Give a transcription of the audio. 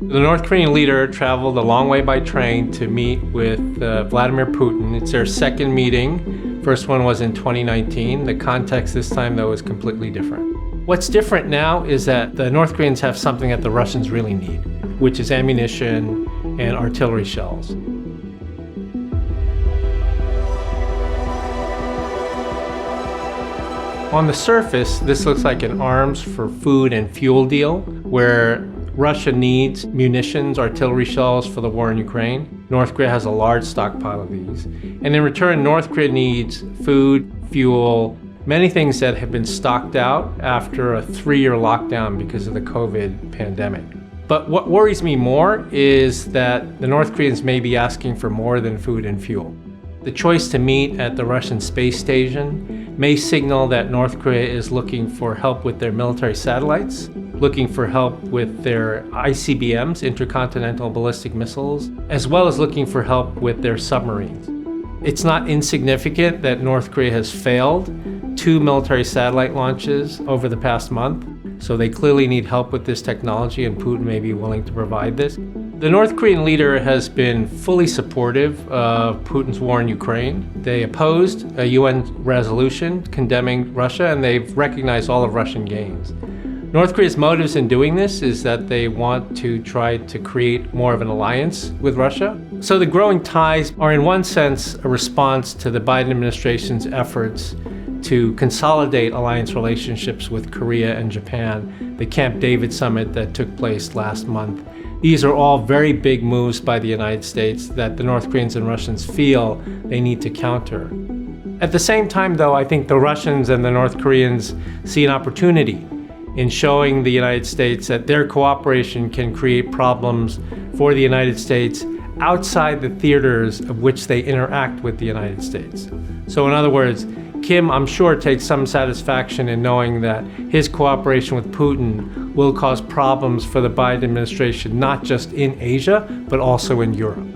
The North Korean leader traveled a long way by train to meet with Vladimir Putin. It's their second meeting. First one was in 2019. The context this time, though, is completely different. What's different now is that the North Koreans have something that the Russians really need, which is ammunition and artillery shells. On the surface, this looks like an arms for food and fuel deal, where Russia needs munitions, artillery shells for the war in Ukraine. North Korea has a large stockpile of these. And in return, North Korea needs food, fuel, many things that have been stocked out after a 3-year lockdown because of the COVID pandemic. But what worries me more is that the North Koreans may be asking for more than food and fuel. The choice to meet at the Russian space station may signal that North Korea is looking for help with their military satellites, looking for help with their ICBMs, intercontinental ballistic missiles, as well as looking for help with their submarines. It's not insignificant that North Korea has failed 2 military satellite launches over the past month, so they clearly need help with this technology, and Putin may be willing to provide this. The North Korean leader has been fully supportive of Putin's war in Ukraine. They opposed a UN resolution condemning Russia, and they've recognized all of Russian gains. North Korea's motives in doing this is that they want to try to create more of an alliance with Russia. So the growing ties are in one sense a response to the Biden administration's efforts to consolidate alliance relationships with Korea and Japan, the Camp David summit that took place last month. These are all very big moves by the United States that the North Koreans and Russians feel they need to counter. At the same time, though, I think the Russians and the North Koreans see an opportunity in showing the United States that their cooperation can create problems for the United States outside the theaters of which they interact with the United States. So in other words, Kim, I'm sure, takes some satisfaction in knowing that his cooperation with Putin will cause problems for the Biden administration, not just in Asia, but also in Europe.